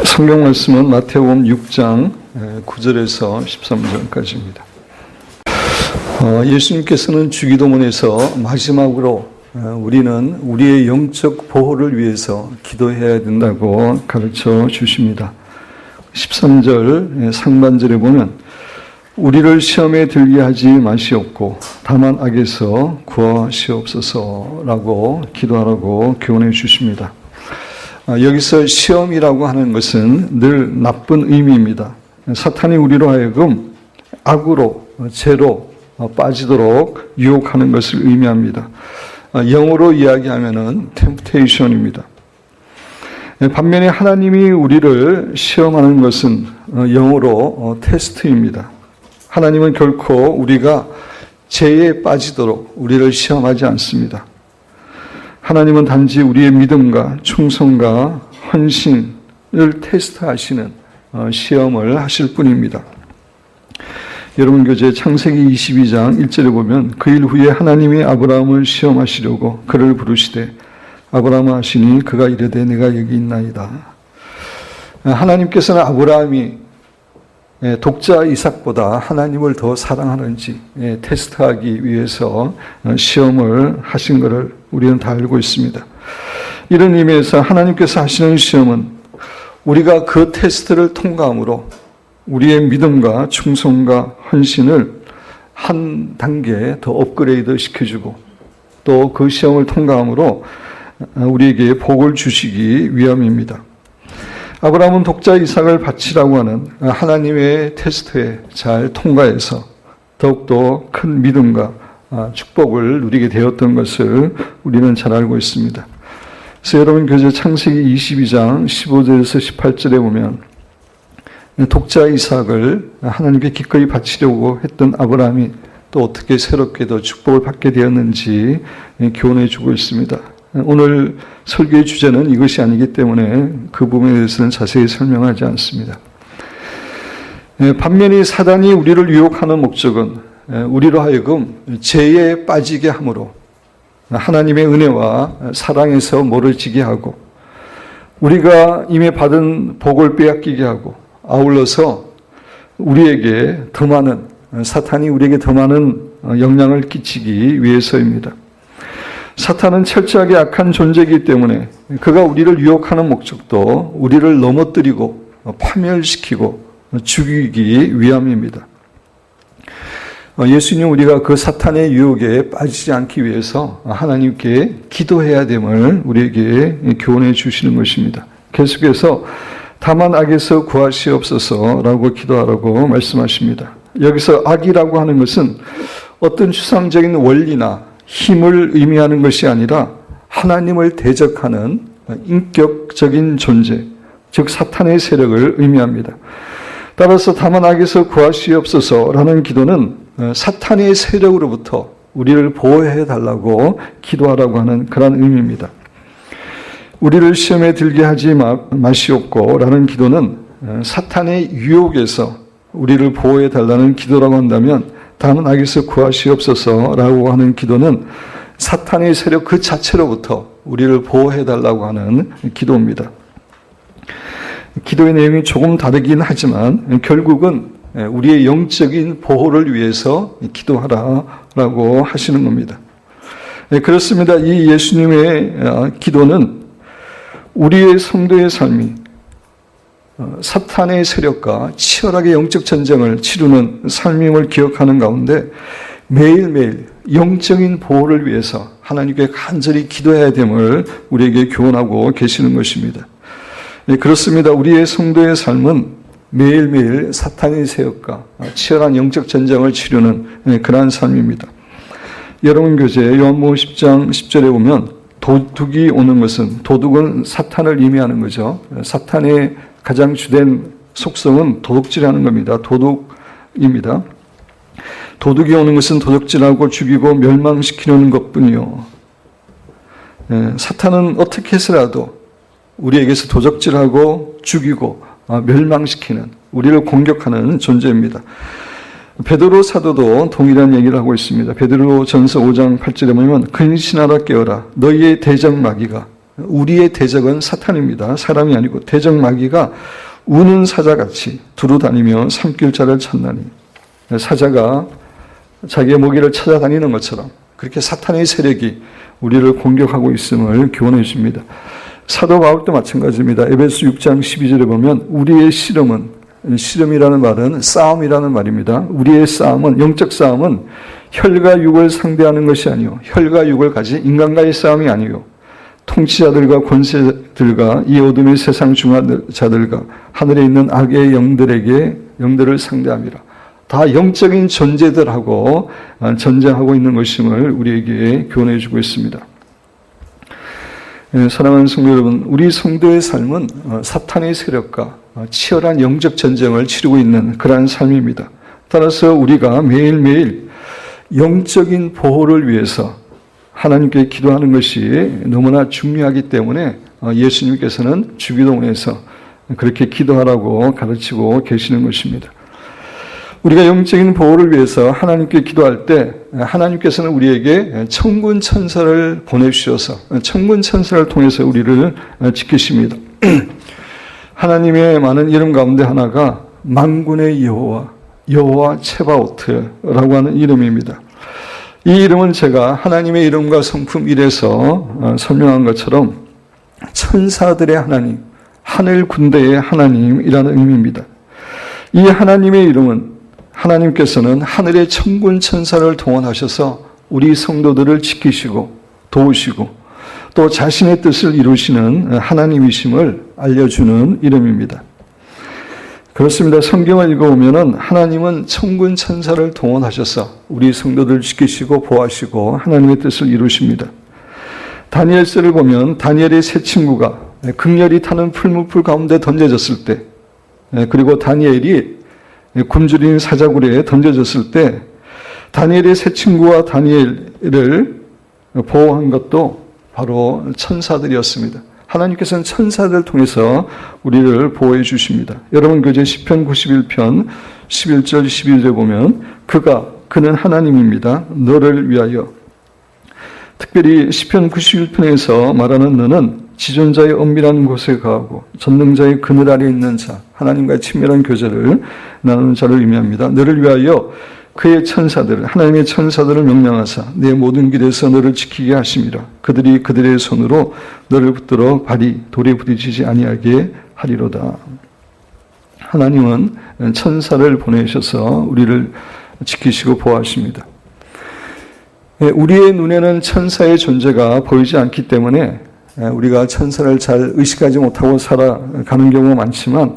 성경 말씀은 마태복음 6장 9절에서 13절까지입니다. 예수님께서는 주기도문에서 마지막으로 우리는 우리의 영적 보호를 위해서 기도해야 된다고 가르쳐 주십니다. 13절 상반절에 보면 우리를 시험에 들게 하지 마시옵고 다만 악에서 구하시옵소서라고 기도하라고 교훈해 주십니다. 여기서 시험이라고 하는 것은 늘 나쁜 의미입니다. 사탄이 우리로 하여금 악으로, 죄로 빠지도록 유혹하는 것을 의미합니다. 영어로 이야기하면은 temptation입니다. 반면에 하나님이 우리를 시험하는 것은 영어로 테스트입니다. 하나님은 결코 우리가 죄에 빠지도록 우리를 시험하지 않습니다. 하나님은 단지 우리의 믿음과 충성과 헌신을 테스트하시는 시험을 하실 뿐입니다. 여러분 교재 창세기 22장 1절에 보면 그 일 후에 하나님이 아브라함을 시험하시려고 그를 부르시되 아브라함아 하시니 그가 이르되 내가 여기 있나이다. 하나님께서는 아브라함이 독자 이삭보다 하나님을 더 사랑하는지 테스트하기 위해서 시험을 하신 것을 우리는 다 알고 있습니다. 이런 의미에서 하나님께서 하시는 시험은 우리가 그 테스트를 통과함으로 우리의 믿음과 충성과 헌신을 한 단계 더 업그레이드 시켜주고 또 그 시험을 통과함으로 우리에게 복을 주시기 위함입니다. 아브라함은 독자 이삭을 바치라고 하는 하나님의 테스트에 잘 통과해서 더욱더 큰 믿음과 축복을 누리게 되었던 것을 우리는 잘 알고 있습니다. 그래서 여러분 교재 창세기 22장 15절에서 18절에 보면 독자 이삭을 하나님께 기꺼이 바치려고 했던 아브라함이 또 어떻게 새롭게 더 축복을 받게 되었는지 교훈해 주고 있습니다. 오늘 설교의 주제는 이것이 아니기 때문에 그 부분에 대해서는 자세히 설명하지 않습니다. 반면에 사단이 우리를 유혹하는 목적은 우리로 하여금 죄에 빠지게 함으로 하나님의 은혜와 사랑에서 멀어지게 하고 우리가 이미 받은 복을 빼앗기게 하고 아울러서 우리에게 더 많은 사탄이 우리에게 더 많은 영향을 끼치기 위해서입니다. 사탄은 철저하게 악한 존재이기 때문에 그가 우리를 유혹하는 목적도 우리를 넘어뜨리고 파멸시키고 죽이기 위함입니다. 예수님 우리가 그 사탄의 유혹에 빠지지 않기 위해서 하나님께 기도해야 됨을 우리에게 교훈해 주시는 것입니다. 계속해서 다만 악에서 구하시옵소서라고 기도하라고 말씀하십니다. 여기서 악이라고 하는 것은 어떤 추상적인 원리나 힘을 의미하는 것이 아니라 하나님을 대적하는 인격적인 존재, 즉 사탄의 세력을 의미합니다. 따라서 다만 악에서 구하시옵소서라는 기도는 사탄의 세력으로부터 우리를 보호해 달라고 기도하라고 하는 그런 의미입니다. 우리를 시험에 들게 하지 마시옵고라는 기도는 사탄의 유혹에서 우리를 보호해 달라는 기도라고 한다면 다만 악에서 구하시옵소서라고 하는 기도는 사탄의 세력 그 자체로부터 우리를 보호해 달라고 하는 기도입니다. 기도의 내용이 조금 다르긴 하지만 결국은 우리의 영적인 보호를 위해서 기도하라라고 하시는 겁니다. 그렇습니다. 이 예수님의 기도는 우리의 성도의 삶이 사탄의 세력과 치열하게 영적 전쟁을 치르는 삶임을 기억하는 가운데 매일매일 영적인 보호를 위해서 하나님께 간절히 기도해야 됨을 우리에게 교훈하고 계시는 것입니다. 그렇습니다. 우리의 성도의 삶은 매일매일 사탄의 세력과 치열한 영적 전쟁을 치르는 그러한 삶입니다. 여러분 교재 요한복음 10장 10절에 보면 도둑이 오는 것은 도둑은 사탄을 의미하는 거죠. 사탄의 가장 주된 속성은 도둑질하는 겁니다. 도둑입니다. 도둑이 오는 것은 도둑질하고 죽이고 멸망시키는 것뿐이요. 사탄은 어떻게 해서라도 우리에게서 도적질하고 죽이고 멸망시키는 우리를 공격하는 존재입니다. 베드로 사도도 동일한 얘기를 하고 있습니다. 베드로 전서 5장 8절에 보면 근신하라 깨어라 너희의 대적 마귀가 우리의 대적은 사탄입니다. 사람이 아니고 대적 마귀가 우는 사자같이 두루다니며 삼킬자를 찾나니, 사자가 자기의 먹이를 찾아다니는 것처럼 그렇게 사탄의 세력이 우리를 공격하고 있음을 교훈해 줍니다. 사도 바울도 마찬가지입니다. 에베소 6장 12절에 보면 우리의 씨름이라는 말은 싸움이라는 말입니다. 우리의 싸움은, 영적 싸움은 혈과 육을 상대하는 것이 아니요, 혈과 육을 가진 인간과의 싸움이 아니요, 통치자들과 권세들과 이 어둠의 세상 중화자들과 하늘에 있는 악의 영들을 상대함이라. 다 영적인 존재들하고 전쟁하고 있는 것임을 우리에게 교훈해 주고 있습니다. 사랑하는 성도 여러분, 우리 성도의 삶은 사탄의 세력과 치열한 영적 전쟁을 치르고 있는 그러한 삶입니다. 따라서 우리가 매일매일 영적인 보호를 위해서 하나님께 기도하는 것이 너무나 중요하기 때문에 예수님께서는 주기도문에서 그렇게 기도하라고 가르치고 계시는 것입니다. 우리가 영적인 보호를 위해서 하나님께 기도할 때 하나님께서는 우리에게 천군 천사를 보내주셔서 천군 천사를 통해서 우리를 지키십니다. 하나님의 많은 이름 가운데 하나가 만군의 여호와 체바오트라고 하는 이름입니다. 이 이름은 제가 하나님의 이름과 성품 1에서 설명한 것처럼 천사들의 하나님, 하늘 군대의 하나님이라는 의미입니다. 이 하나님의 이름은 하나님께서는 하늘의 천군 천사를 동원하셔서 우리 성도들을 지키시고 도우시고 또 자신의 뜻을 이루시는 하나님이심을 알려주는 이름입니다. 그렇습니다. 성경을 읽어보면 하나님은 천군 천사를 동원하셔서 우리 성도들을 지키시고 보호하시고 하나님의 뜻을 이루십니다. 다니엘서를 보면 다니엘의 세 친구가 극렬히 타는 풀무풀 가운데 던져졌을 때, 그리고 다니엘이 굶주린 사자굴에 던져졌을 때 다니엘의 세 친구와 다니엘을 보호한 것도 바로 천사들이었습니다. 하나님께서는 천사들을 통해서 우리를 보호해 주십니다. 여러분 교재 시편 91편 11절 12절에 보면 그는 하나님입니다. 너를 위하여. 특별히 시편 91편에서 말하는 너는 지존자의 엄밀한 곳에 거하고 전능자의 그늘 아래 있는 자, 하나님과의 친밀한 교제를 나누는 자를 의미합니다. 너를 위하여 그의 천사들을, 하나님의 천사들을 명령하사 내 모든 길에서 너를 지키게 하심이라. 그들이 그들의 손으로 너를 붙들어 발이 돌에 부딪히지 아니하게 하리로다. 하나님은 천사를 보내셔서 우리를 지키시고 보호하십니다. 우리의 눈에는 천사의 존재가 보이지 않기 때문에 우리가 천사를 잘 의식하지 못하고 살아가는 경우가 많지만,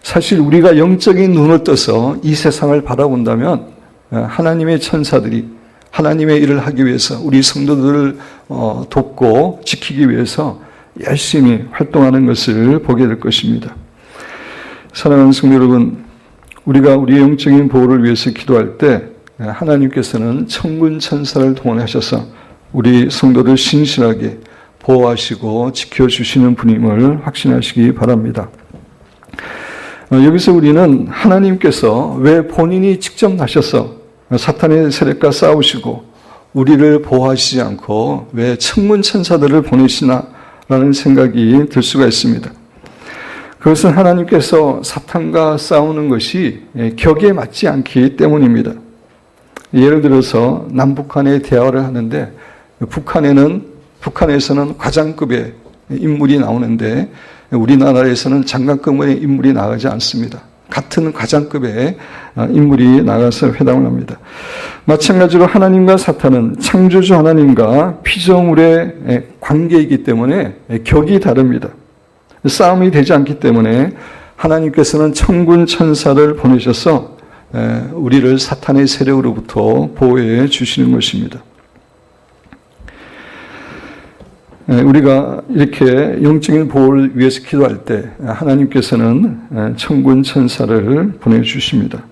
사실 우리가 영적인 눈을 떠서 이 세상을 바라본다면 하나님의 천사들이 하나님의 일을 하기 위해서 우리 성도들을 돕고 지키기 위해서 열심히 활동하는 것을 보게 될 것입니다. 사랑하는 성도 여러분, 우리가 우리의 영적인 보호를 위해서 기도할 때 하나님께서는 천군 천사를 동원하셔서 우리 성도를 신실하게 보호하시고 지켜주시는 분임을 확신하시기 바랍니다. 여기서 우리는 하나님께서 왜 본인이 직접 나셔서 사탄의 세력과 싸우시고 우리를 보호하시지 않고 왜 천군 천사들을 보내시나라는 생각이 들 수가 있습니다. 그것은 하나님께서 사탄과 싸우는 것이 격에 맞지 않기 때문입니다. 예를 들어서 남북한의 대화를 하는데 북한에서는 과장급의 인물이 나오는데 우리나라에서는 장관급의 인물이 나가지 않습니다. 같은 과장급의 인물이 나가서 회담을 합니다. 마찬가지로 하나님과 사탄은 창조주 하나님과 피조물의 관계이기 때문에 격이 다릅니다. 싸움이 되지 않기 때문에 하나님께서는 천군 천사를 보내셔서 우리를 사탄의 세력으로부터 보호해 주시는 것입니다. 우리가 이렇게 영적인 보호를 위해서 기도할 때 하나님께서는 천군 천사를 보내주십니다.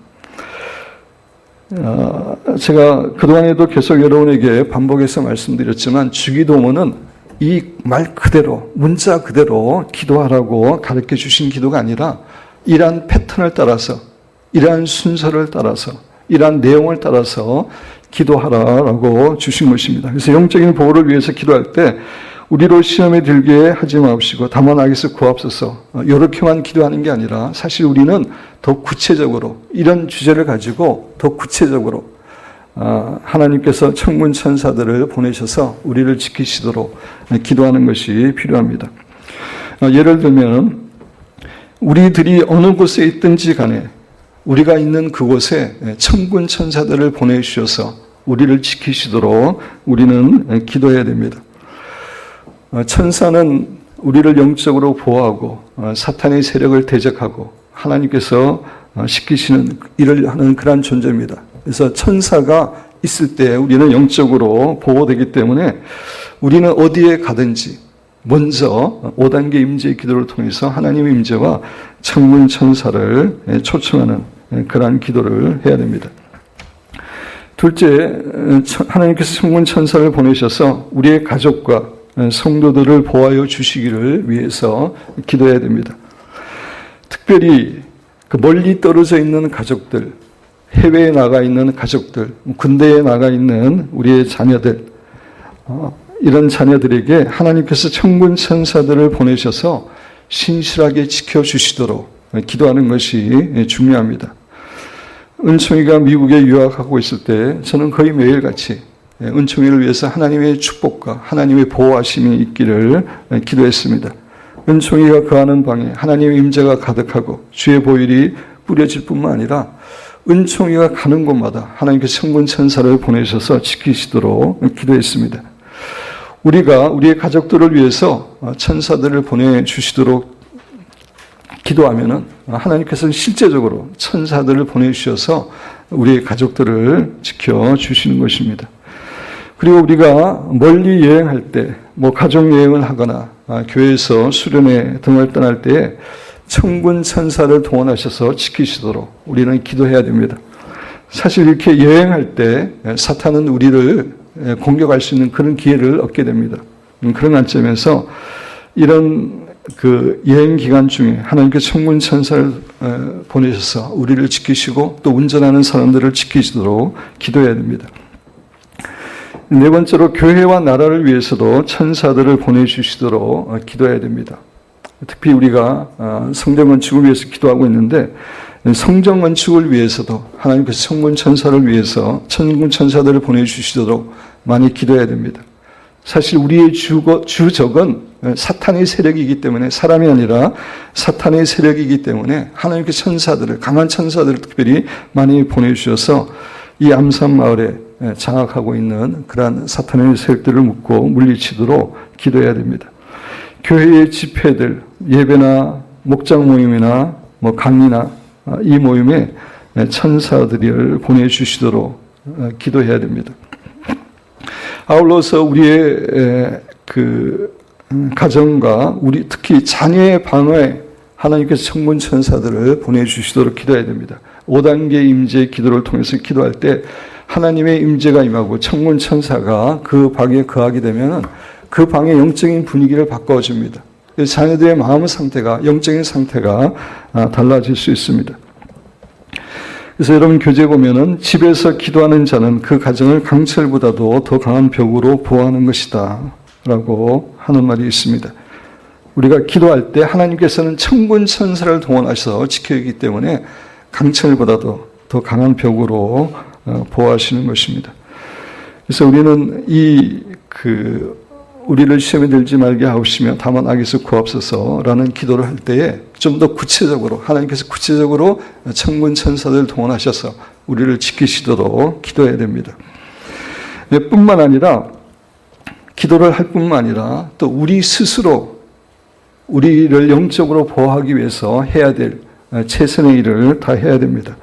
제가 그동안에도 계속 여러분에게 반복해서 말씀드렸지만 주기도문은 이 말 그대로, 문자 그대로 기도하라고 가르쳐 주신 기도가 아니라 이러한 패턴을 따라서, 이러한 순서를 따라서, 이러한 내용을 따라서 기도하라라고 주신 것입니다. 그래서 영적인 보호를 위해서 기도할 때 우리로 시험에 들게 하지 마옵시고 다만 악에서 구하옵소서. 이렇게만 기도하는 게 아니라 사실 우리는 더 구체적으로 이런 주제를 가지고 더 구체적으로 하나님께서 천군 천사들을 보내셔서 우리를 지키시도록 기도하는 것이 필요합니다. 예를 들면 우리들이 어느 곳에 있든지 간에 우리가 있는 그곳에 천군 천사들을 보내주셔서 우리를 지키시도록 우리는 기도해야 됩니다. 천사는 우리를 영적으로 보호하고 사탄의 세력을 대적하고 하나님께서 시키시는 일을 하는 그러한 존재입니다. 그래서 천사가 있을 때 우리는 영적으로 보호되기 때문에 우리는 어디에 가든지 먼저 5단계 임재의 기도를 통해서 하나님의 임재와 천군 천사를 초청하는 그러한 기도를 해야 됩니다. 둘째, 하나님께서 천군 천사를 보내셔서 우리의 가족과 성도들을 보호하여 주시기를 위해서 기도해야 됩니다. 특별히 그 멀리 떨어져 있는 가족들, 해외에 나가 있는 가족들, 군대에 나가 있는 우리의 자녀들, 이런 자녀들에게 하나님께서 천군 천사들을 보내셔서 신실하게 지켜주시도록 기도하는 것이 중요합니다. 은총이가 미국에 유학하고 있을 때 저는 거의 매일같이 은총이를 위해서 하나님의 축복과 하나님의 보호하심이 있기를 기도했습니다. 은총이가 거하는 방에 하나님의 임재가 가득하고 주의 보혈이 뿌려질 뿐만 아니라 은총이가 가는 곳마다 하나님께서 천군 천사를 보내셔서 지키시도록 기도했습니다. 우리가 우리의 가족들을 위해서 천사들을 보내주시도록 기도하면은 하나님께서는 실제적으로 천사들을 보내주셔서 우리의 가족들을 지켜주시는 것입니다. 그리고 우리가 멀리 여행할 때, 가족 여행을 하거나 교회에서 수련회 등을 떠날 때 천군 천사를 동원하셔서 지키시도록 우리는 기도해야 됩니다. 사실 이렇게 여행할 때 사탄은 우리를 공격할 수 있는 그런 기회를 얻게 됩니다. 그런 관점에서 이런 그 여행 기간 중에 하나님께서 천군 천사를 보내셔서 우리를 지키시고 또 운전하는 사람들을 지키시도록 기도해야 됩니다. 네 번째로 교회와 나라를 위해서도 천사들을 보내주시도록 기도해야 됩니다. 특히 우리가 성전 건축을 위해서 기도하고 있는데 성전 건축을 위해서도 하나님께서 천군 천사를 위해서 천군 천사들을 보내주시도록 많이 기도해야 됩니다. 사실 우리의 주적은 사탄의 세력이기 때문에 사람이 아니라 사탄의 세력이기 때문에 하나님께서 천사들을 강한 천사들을 특별히 많이 보내주셔서 이 암산 마을에 장악하고 있는 그러한 사탄의 세력들을 묶고 물리치도록 기도해야 됩니다. 교회의 집회들, 예배나 목장 모임이나 강의나 이 모임에 천사들을 보내주시도록 기도해야 됩니다. 아울러서 우리의 그 가정과 우리 특히 자녀의 방에 하나님께서 천군 천사들을 보내주시도록 기도해야 됩니다. 5단계 임재 기도를 통해서 기도할 때 하나님의 임재가 임하고 천군 천사가 그 방에 거하게 되면 그 방의 영적인 분위기를 바꿔줍니다. 자녀들의 마음 상태가, 영적인 상태가 달라질 수 있습니다. 그래서 여러분 교재 보면은 집에서 기도하는 자는 그 가정을 강철보다도 더 강한 벽으로 보호하는 것이다 라고 하는 말이 있습니다. 우리가 기도할 때 하나님께서는 천군 천사를 동원하셔서 지켜주기 때문에 강철보다도 더 강한 벽으로 보호하시는 것입니다. 그래서 우리는 우리를 시험에 들지 말게 하옵시며 다만 악에서 구하옵소서라는 기도를 할 때에 좀 더 구체적으로 하나님께서 구체적으로 천군 천사들 동원하셔서 우리를 지키시도록 기도해야 됩니다. 뿐만 아니라 기도를 할 뿐만 아니라 또 우리 스스로 우리를 영적으로 보호하기 위해서 해야 될 최선의 일을 다 해야 됩니다.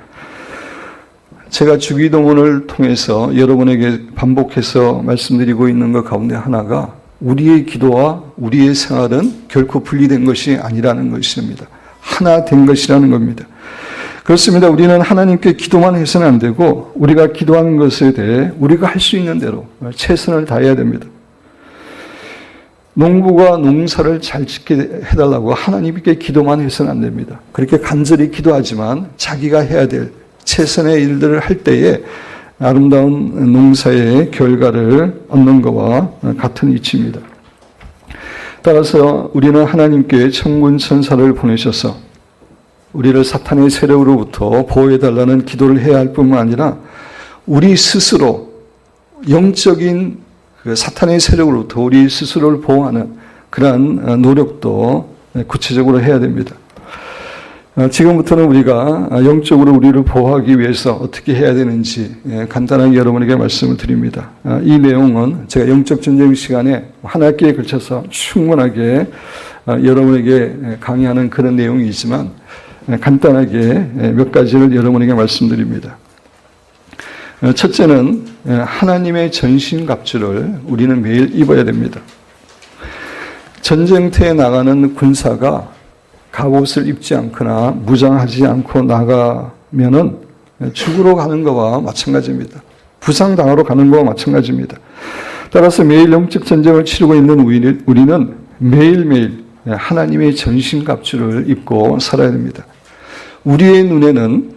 제가 주기도문을 통해서 여러분에게 반복해서 말씀드리고 있는 것 가운데 하나가 우리의 기도와 우리의 생활은 결코 분리된 것이 아니라는 것입니다. 하나 된 것이라는 겁니다. 그렇습니다. 우리는 하나님께 기도만 해서는 안 되고 우리가 기도하는 것에 대해 우리가 할 수 있는 대로 최선을 다해야 됩니다. 농부가 농사를 잘 짓게 해달라고 하나님께 기도만 해서는 안 됩니다. 그렇게 간절히 기도하지만 자기가 해야 될 최선의 일들을 할 때에 아름다운 농사의 결과를 얻는 것과 같은 이치입니다. 따라서 우리는 하나님께 천군 천사를 보내셔서 우리를 사탄의 세력으로부터 보호해달라는 기도를 해야 할 뿐만 아니라 우리 스스로 영적인 그 사탄의 세력으로부터 우리 스스로를 보호하는 그러한 노력도 구체적으로 해야 됩니다. 지금부터는 우리가 영적으로 우리를 보호하기 위해서 어떻게 해야 되는지 간단하게 여러분에게 말씀을 드립니다. 이 내용은 제가 영적 전쟁 시간에 한 학기에 걸쳐서 충분하게 여러분에게 강의하는 그런 내용이지만 간단하게 몇 가지를 여러분에게 말씀드립니다. 첫째는 하나님의 전신갑주를 우리는 매일 입어야 됩니다. 전쟁터에 나가는 군사가 갑옷을 입지 않거나 무장하지 않고 나가면은 죽으러 가는 것과 마찬가지입니다. 부상당하러 가는 것과 마찬가지입니다. 따라서 매일 영적 전쟁을 치르고 있는 우리는 매일매일 하나님의 전신갑주를 입고 살아야 됩니다. 우리의 눈에는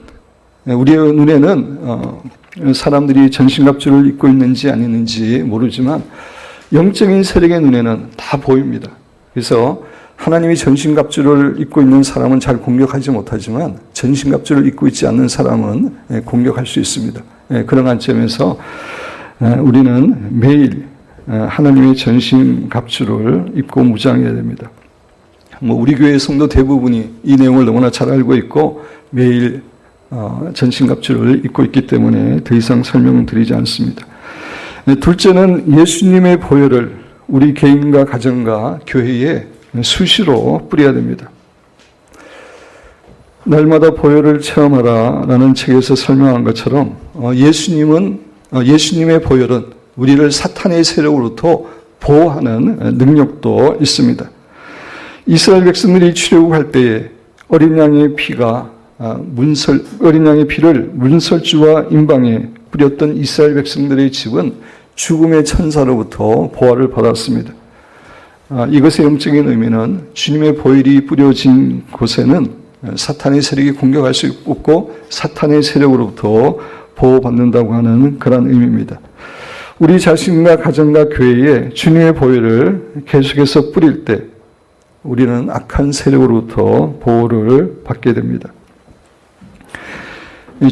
사람들이 전신갑주를 입고 있는지 아니는지 모르지만 영적인 세력의 눈에는 다 보입니다. 그래서 하나님이 전신갑주를 입고 있는 사람은 잘 공격하지 못하지만 전신갑주를 입고 있지 않는 사람은 공격할 수 있습니다. 그런 관점에서 우리는 매일 하나님의 전신갑주를 입고 무장해야 됩니다. 우리 교회 성도 대부분이 이 내용을 너무나 잘 알고 있고 매일 전신갑주를 입고 있기 때문에 더 이상 설명은 드리지 않습니다. 둘째는 예수님의 보혈을 우리 개인과 가정과 교회에 수시로 뿌려야 됩니다. 날마다 보혈을 체험하라라는 책에서 설명한 것처럼 예수님의 보혈은 우리를 사탄의 세력으로부터 보호하는 능력도 있습니다. 이스라엘 백성들이 출애굽할 때에 어린 양의 피를 문설주와 임방에 뿌렸던 이스라엘 백성들의 집은 죽음의 천사로부터 보호를 받았습니다. 이것의 영적인 의미는 주님의 보혈이 뿌려진 곳에는 사탄의 세력이 공격할 수 없고 사탄의 세력으로부터 보호받는다고 하는 그런 의미입니다. 우리 자신과 가정과 교회에 주님의 보혈을 계속해서 뿌릴 때 우리는 악한 세력으로부터 보호를 받게 됩니다.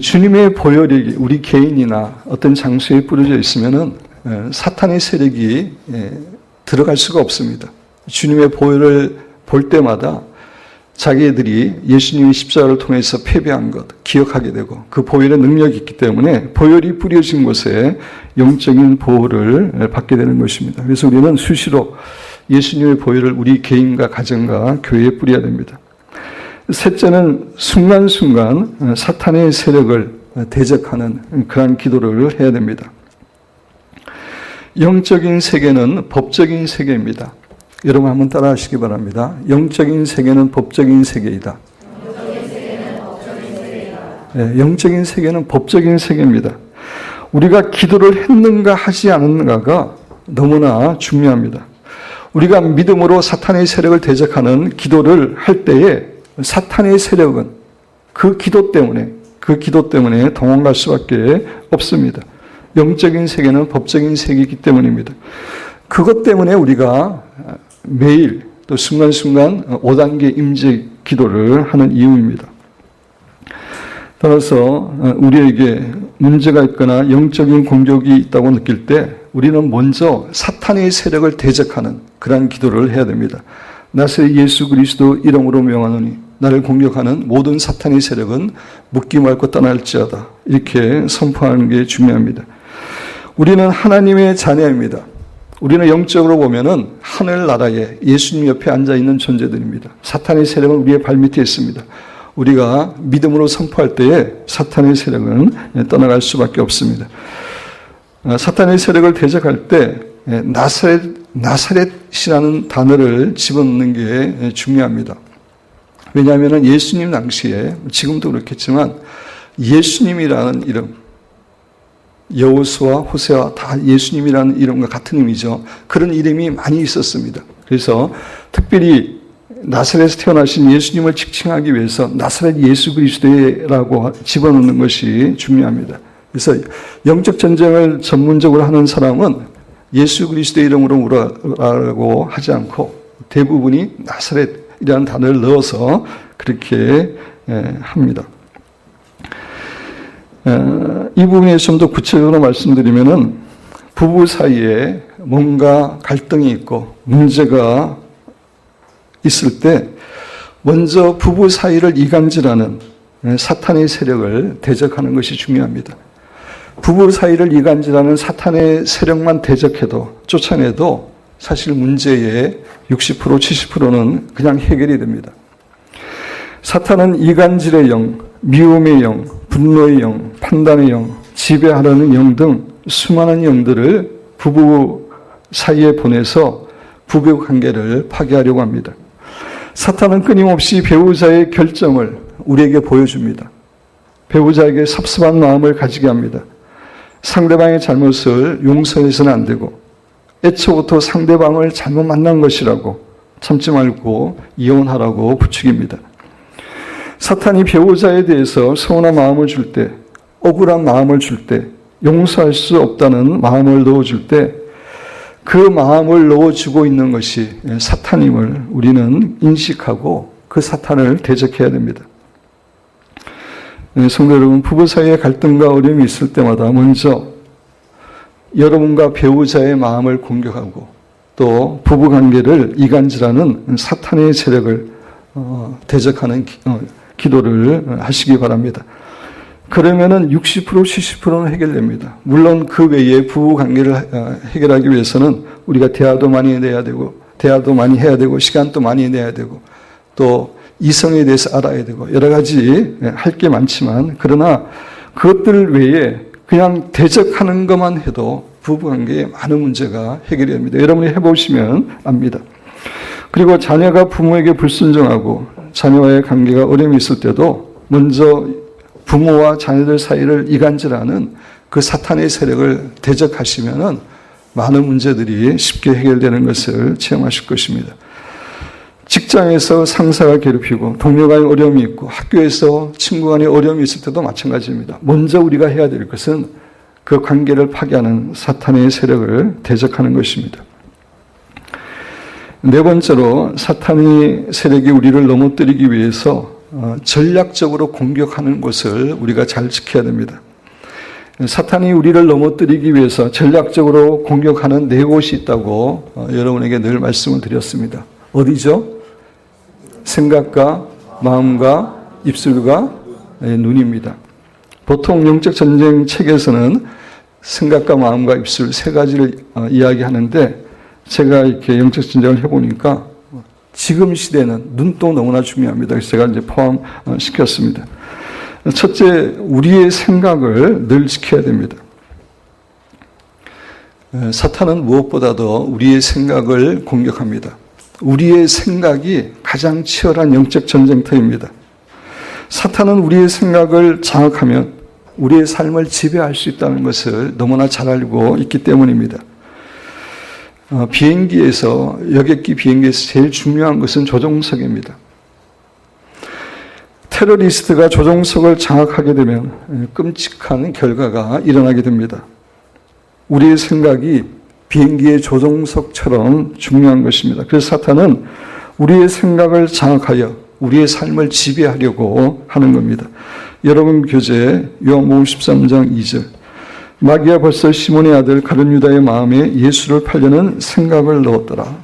주님의 보혈이 우리 개인이나 어떤 장소에 뿌려져 있으면은 사탄의 세력이 들어갈 수가 없습니다. 주님의 보혈을 볼 때마다 자기들이 예수님의 십자가를 통해서 패배한 것 기억하게 되고 그 보혈의 능력이 있기 때문에 보혈이 뿌려진 곳에 영적인 보호를 받게 되는 것입니다. 그래서 우리는 수시로 예수님의 보혈을 우리 개인과 가정과 교회에 뿌려야 됩니다. 셋째는 순간순간 사탄의 세력을 대적하는 그런 기도를 해야 됩니다. 영적인 세계는 법적인 세계입니다. 여러분 한번 따라 하시기 바랍니다. 영적인 세계는 법적인 세계이다. 영적인 세계는 법적인 세계입니다. 우리가 기도를 했는가 하지 않았는가가 너무나 중요합니다. 우리가 믿음으로 사탄의 세력을 대적하는 기도를 할 때에 사탄의 세력은 그 기도 때문에 도망갈 수밖에 없습니다. 영적인 세계는 법적인 세계이기 때문입니다. 그것 때문에 우리가 매일 또 순간순간 5단계 임재 기도를 하는 이유입니다. 따라서 우리에게 문제가 있거나 영적인 공격이 있다고 느낄 때 우리는 먼저 사탄의 세력을 대적하는 그러한 기도를 해야 됩니다. 나사렛 예수 그리스도 이름으로 명하노니 나를 공격하는 모든 사탄의 세력은 묻기 말고 떠날지어다. 이렇게 선포하는 게 중요합니다. 우리는 하나님의 자녀입니다. 우리는 영적으로 보면은 하늘나라에 예수님 옆에 앉아있는 존재들입니다. 사탄의 세력은 우리의 발밑에 있습니다. 우리가 믿음으로 선포할 때에 사탄의 세력은 떠나갈 수밖에 없습니다. 사탄의 세력을 대적할 때 나사렛이라는 단어를 집어넣는 게 중요합니다. 왜냐하면 예수님 당시에 지금도 그렇겠지만 예수님이라는 이름, 여호수아, 호세아 다 예수님이라는 이름과 같은 의미죠. 그런 이름이 많이 있었습니다. 그래서 특별히 나사렛에서 태어나신 예수님을 지칭하기 위해서 나사렛 예수 그리스도라고 집어넣는 것이 중요합니다. 그래서 영적 전쟁을 전문적으로 하는 사람은 예수 그리스도의 이름으로 물으라고 하지 않고 대부분이 나사렛이라는 단어를 넣어서 그렇게 합니다. 이 부분에 좀 더 구체적으로 말씀드리면은 부부 사이에 뭔가 갈등이 있고 문제가 있을 때 먼저 부부 사이를 이간질하는 사탄의 세력을 대적하는 것이 중요합니다. 부부 사이를 이간질하는 사탄의 세력만 대적해도 쫓아내도 사실 문제의 60% 70%는 그냥 해결이 됩니다. 사탄은 이간질의 영, 미움의 영, 분노의 영, 판단의 영, 지배하려는 영 등 수많은 영들을 부부 사이에 보내서 부부 관계를 파괴하려고 합니다. 사탄은 끊임없이 배우자의 결점을 우리에게 보여줍니다. 배우자에게 섭섭한 마음을 가지게 합니다. 상대방의 잘못을 용서해서는 안 되고 애초부터 상대방을 잘못 만난 것이라고 참지 말고 이혼하라고 부추깁니다. 사탄이 배우자에 대해서 서운한 마음을 줄 때, 억울한 마음을 줄 때, 용서할 수 없다는 마음을 넣어줄 때 그 마음을 넣어주고 있는 것이 사탄임을 우리는 인식하고 그 사탄을 대적해야 됩니다. 성도 여러분, 부부 사이에 갈등과 어려움이 있을 때마다 먼저 여러분과 배우자의 마음을 공격하고 또 부부 관계를 이간질하는 사탄의 세력을 대적하는 기도를 하시기 바랍니다. 그러면은 60% 70%는 해결됩니다. 물론 그 외에 부부 관계를 해결하기 위해서는 우리가 대화도 많이 해야 되고 시간도 많이 내야 되고 또 이성에 대해서 알아야 되고 여러 가지 할 게 많지만 그러나 그것들 외에 그냥 대적하는 것만 해도 부부관계에 많은 문제가 해결이 됩니다. 여러분이 해보시면 압니다. 그리고 자녀가 부모에게 불순종하고 자녀와의 관계가 어려움이 있을 때도 먼저 부모와 자녀들 사이를 이간질하는 그 사탄의 세력을 대적하시면은 많은 문제들이 쉽게 해결되는 것을 체험하실 것입니다. 직장에서 상사가 괴롭히고 동료 간에 어려움이 있고 학교에서 친구 간에 어려움이 있을 때도 마찬가지입니다. 먼저 우리가 해야 될 것은 그 관계를 파괴하는 사탄의 세력을 대적하는 것입니다. 네 번째로 사탄의 세력이 우리를 넘어뜨리기 위해서 전략적으로 공격하는 것을 우리가 잘 지켜야 됩니다. 사탄이 우리를 넘어뜨리기 위해서 전략적으로 공격하는 네 곳이 있다고 여러분에게 늘 말씀을 드렸습니다. 어디죠? 생각과 마음과 입술과 눈입니다. 보통 영적 전쟁 책에서는 생각과 마음과 입술 세 가지를 이야기하는데 제가 이렇게 영적 전쟁을 해보니까 지금 시대는 눈도 너무나 중요합니다. 그래서 제가 이제 포함시켰습니다. 첫째, 우리의 생각을 늘 지켜야 됩니다. 사탄은 무엇보다도 우리의 생각을 공격합니다. 우리의 생각이 가장 치열한 영적 전쟁터입니다. 사탄은 우리의 생각을 장악하면 우리의 삶을 지배할 수 있다는 것을 너무나 잘 알고 있기 때문입니다. 여객기 비행기에서 제일 중요한 것은 조종석입니다. 테러리스트가 조종석을 장악하게 되면 끔찍한 결과가 일어나게 됩니다. 우리의 생각이 비행기의 조종석처럼 중요한 것입니다. 그래서 사탄은 우리의 생각을 장악하여 우리의 삶을 지배하려고 하는 겁니다. 여러분 교재 요한복음 13장 2절 마귀가 벌써 시몬의 아들 가룟 유다의 마음에 예수를 팔려는 생각을 넣었더라.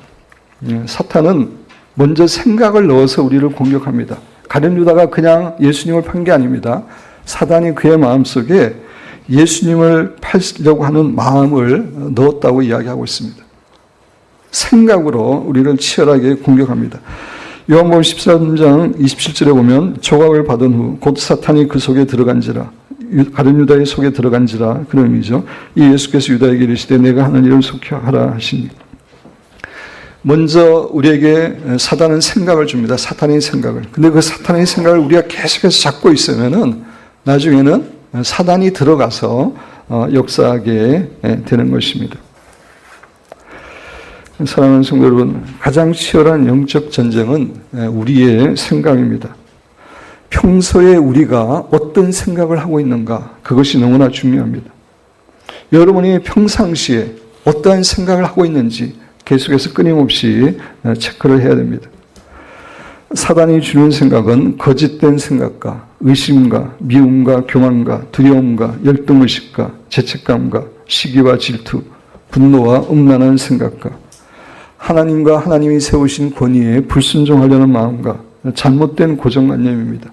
사탄은 먼저 생각을 넣어서 우리를 공격합니다. 가룟 유다가 그냥 예수님을 판 게 아닙니다. 사단이 그의 마음속에 예수님을 팔려고 하는 마음을 넣었다고 이야기하고 있습니다. 생각으로 우리를 치열하게 공격합니다. 요한복음 13장 27절에 보면 조각을 받은 후 곧 사탄이 그 속에 들어간지라 가룟 유다의 속에 들어간지라 그런 의미죠. 이 예수께서 유다에게 이르시되 내가 하는 일을 속하라 하시니 먼저 우리에게 사단은 생각을 줍니다. 사탄의 생각을. 근데 그 사탄의 생각을 우리가 계속해서 잡고 있으면은 나중에는 사단이 들어가서 역사하게 되는 것입니다. 사랑하는 성도 여러분, 가장 치열한 영적 전쟁은 우리의 생각입니다. 평소에 우리가 어떤 생각을 하고 있는가, 그것이 너무나 중요합니다. 여러분이 평상시에 어떠한 생각을 하고 있는지 계속해서 끊임없이 체크를 해야 됩니다. 사단이 주는 생각은 거짓된 생각과 의심과 미움과 교만과 두려움과 열등의식과 죄책감과 시기와 질투, 분노와 음란한 생각과 하나님과 하나님이 세우신 권위에 불순종하려는 마음과 잘못된 고정관념입니다.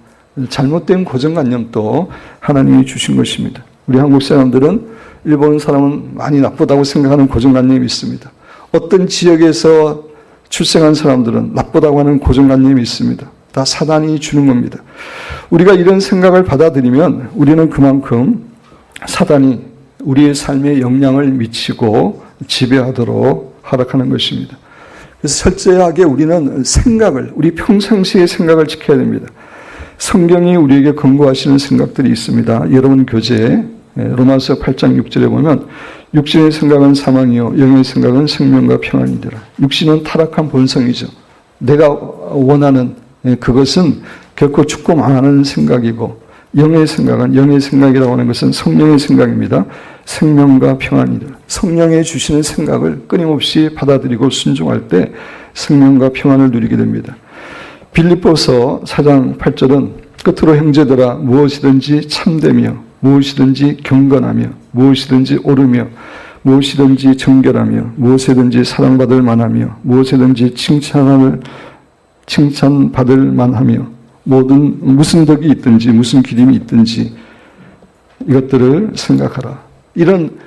잘못된 고정관념도 하나님이 주신 것입니다. 우리 한국 사람들은 일본 사람은 많이 나쁘다고 생각하는 고정관념이 있습니다. 어떤 지역에서 출생한 사람들은 나쁘다고 하는 고정관념이 있습니다. 다 사단이 주는 겁니다. 우리가 이런 생각을 받아들이면 우리는 그만큼 사단이 우리의 삶에 영향을 미치고 지배하도록 허락하는 것입니다. 그래서 철저하게 우리는 우리 평상시의 생각을 지켜야 됩니다. 성경이 우리에게 권고하시는 생각들이 있습니다. 여러분 교재 로마서 8장 6절에 보면 육신의 생각은 사망이요 영의 생각은 생명과 평안이더라. 육신은 타락한 본성이죠. 내가 원하는 그것은 결코 죽고 망하는 생각이고 영의 생각이라고 하는 것은 성령의 생각입니다. 생명과 평안이더라. 성령의 주시는 생각을 끊임없이 받아들이고 순종할 때 생명과 평안을 누리게 됩니다. 빌립보서 4장 8절은 끝으로 형제들아 무엇이든지 참되며 무엇이든지 경건하며 무엇이든지 옳으며 무엇이든지 정결하며 무엇이든지 사랑받을 만하며 무엇이든지 칭찬받을 만하며 무슨 덕이 있든지 무슨 기림이 있든지 이것들을 생각하라. 이런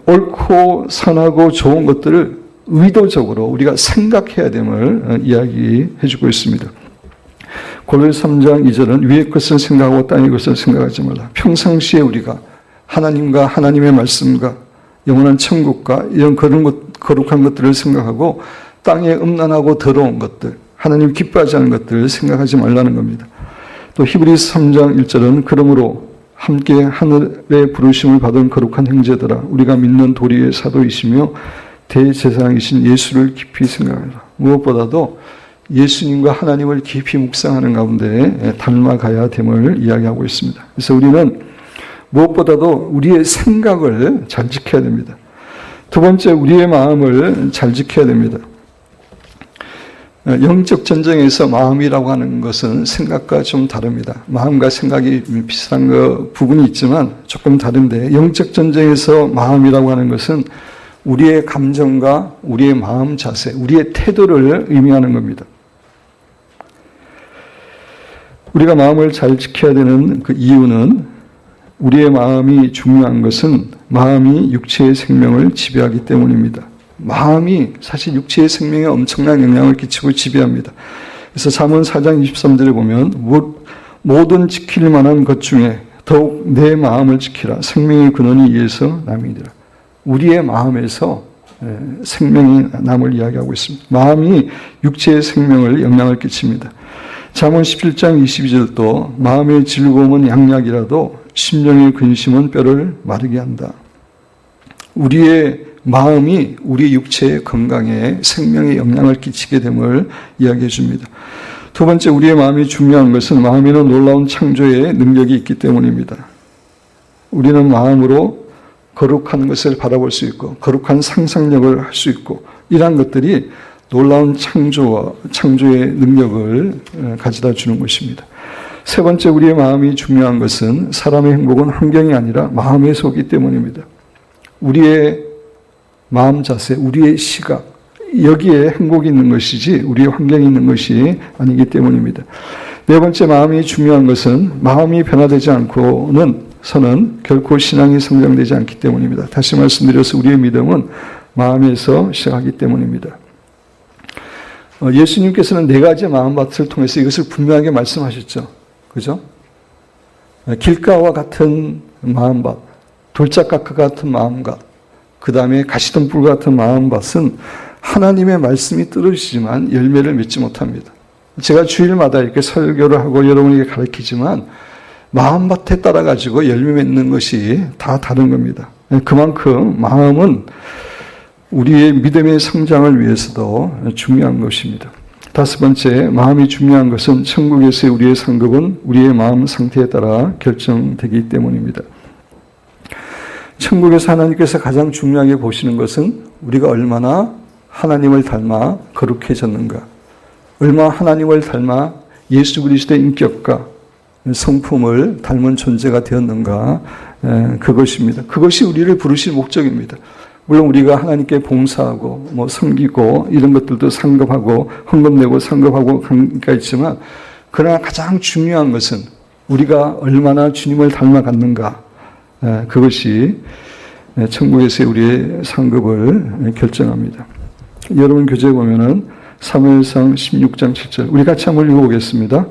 옳고 선하고 좋은 것들을 의도적으로 우리가 생각해야 됨을 이야기해 주고 있습니다. 골로새 3장 2절은 위의 것을 생각하고 땅의 것을 생각하지 말라. 평상시에 우리가 하나님과 하나님의 말씀과 영원한 천국과 이런 거룩한 것들을 생각하고 땅의 음란하고 더러운 것들, 하나님 기뻐하지 않는 것들을 생각하지 말라는 겁니다. 또 히브리서 3장 1절은 그러므로 함께 하늘의 부르심을 받은 거룩한 형제들아 우리가 믿는 도리의 사도이시며 대제사장이신 예수를 깊이 생각하라. 무엇보다도 예수님과 하나님을 깊이 묵상하는 가운데 닮아가야 됨을 이야기하고 있습니다. 그래서 우리는 무엇보다도 우리의 생각을 잘 지켜야 됩니다. 두 번째, 우리의 마음을 잘 지켜야 됩니다. 영적 전쟁에서 마음이라고 하는 것은 생각과 좀 다릅니다. 마음과 생각이 비슷한 부분이 있지만 조금 다른데 영적 전쟁에서 마음이라고 하는 것은 우리의 감정과 우리의 마음 자세, 우리의 태도를 의미하는 겁니다. 우리가 마음을 잘 지켜야 되는 그 이유는 우리의 마음이 중요한 것은 마음이 육체의 생명을 지배하기 때문입니다. 마음이 사실 육체의 생명에 엄청난 영향을 끼치고 지배합니다. 그래서 잠언 4장 23절에 보면 모든 지킬 만한 것 중에 더욱 내 마음을 지키라. 생명의 근원이 이에서 남이니라. 우리의 마음에서 생명이 남을 이야기하고 있습니다. 마음이 육체의 생명을 영향을 끼칩니다. 잠언 17장 22절도 마음의 즐거움은 양약이라도 심령의 근심은 뼈를 마르게 한다. 우리의 마음이 우리 육체의 건강에 생명에 영향을 끼치게 됨을 이야기해 줍니다. 두 번째, 우리의 마음이 중요한 것은 마음에는 놀라운 창조의 능력이 있기 때문입니다. 우리는 마음으로 거룩한 것을 바라볼 수 있고 거룩한 상상력을 할 수 있고 이러한 것들이 놀라운 창조의 능력을 가져다 주는 것입니다. 세 번째, 우리의 마음이 중요한 것은 사람의 행복은 환경이 아니라 마음에서 오기 때문입니다. 우리의 마음 자세, 우리의 시각, 여기에 행복이 있는 것이지 우리의 환경이 있는 것이 아니기 때문입니다. 네 번째, 마음이 중요한 것은 마음이 변화되지 않고는 결코 신앙이 성장되지 않기 때문입니다. 다시 말씀드려서 우리의 믿음은 마음에서 시작하기 때문입니다. 예수님께서는 네 가지의 마음밭을 통해서 이것을 분명하게 말씀하셨죠. 그죠? 길가와 같은 마음밭, 돌짝깎과 같은 마음밭, 그 다음에 가시덤불 같은 마음밭은 하나님의 말씀이 떨어지지만 열매를 맺지 못합니다. 제가 주일마다 이렇게 설교를 하고 여러분에게 가르치지만 마음밭에 따라 가지고 열매 맺는 것이 다 다른 겁니다. 그만큼 마음은 우리의 믿음의 성장을 위해서도 중요한 것입니다. 다섯 번째, 마음이 중요한 것은 천국에서의 우리의 상급은 우리의 마음 상태에 따라 결정되기 때문입니다. 천국에서 하나님께서 가장 중요하게 보시는 것은 우리가 얼마나 하나님을 닮아 거룩해졌는가? 얼마나 하나님을 닮아 예수 그리스도의 인격과 성품을 닮은 존재가 되었는가? 그것입니다. 그것이 우리를 부르신 목적입니다. 물론 우리가 하나님께 봉사하고 섬기고 이런 것들도 상급하고 헌금 내고 상급하고 관계가 있지만, 그러나 가장 중요한 것은 우리가 얼마나 주님을 닮아갔는가, 그것이 천국에서의 우리의 상급을 결정합니다. 여러분 교재에 보면은 사무엘상 16장 7절, 우리 같이 한번 읽어보겠습니다.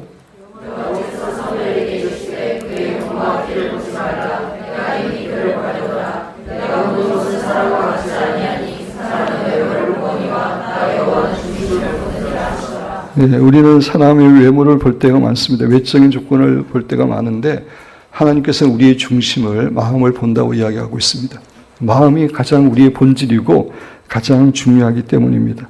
네, 우리는 사람의 외모를 볼 때가 많습니다. 외적인 조건을 볼 때가 많은데, 하나님께서는 우리의 중심을, 마음을 본다고 이야기하고 있습니다. 마음이 가장 우리의 본질이고 가장 중요하기 때문입니다.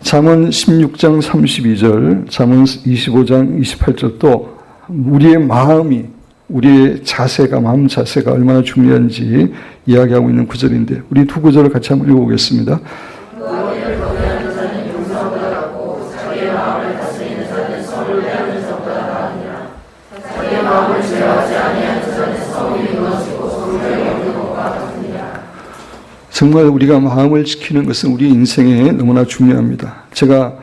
잠언 16장 32절, 잠언 25장 28절도 우리의 마음이, 우리의 자세가, 마음 자세가 얼마나 중요한지 이야기하고 있는 구절인데, 우리 두 구절을 같이 한번 읽어보겠습니다. 정말 우리가 마음을 지키는 것은 우리 인생에 너무나 중요합니다. 제가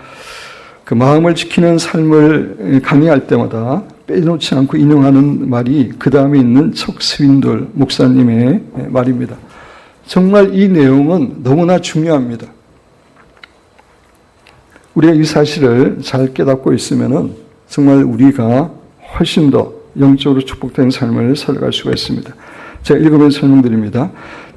그 마음을 지키는 삶을 강의할 때마다 빼놓지 않고 인용하는 말이 그 다음에 있는 척 스윈돌 목사님의 말입니다. 정말 이 내용은 너무나 중요합니다. 우리가 이 사실을 잘 깨닫고 있으면은 정말 우리가 훨씬 더 영적으로 축복된 삶을 살아갈 수가 있습니다. 제가 읽으면서 설명드립니다.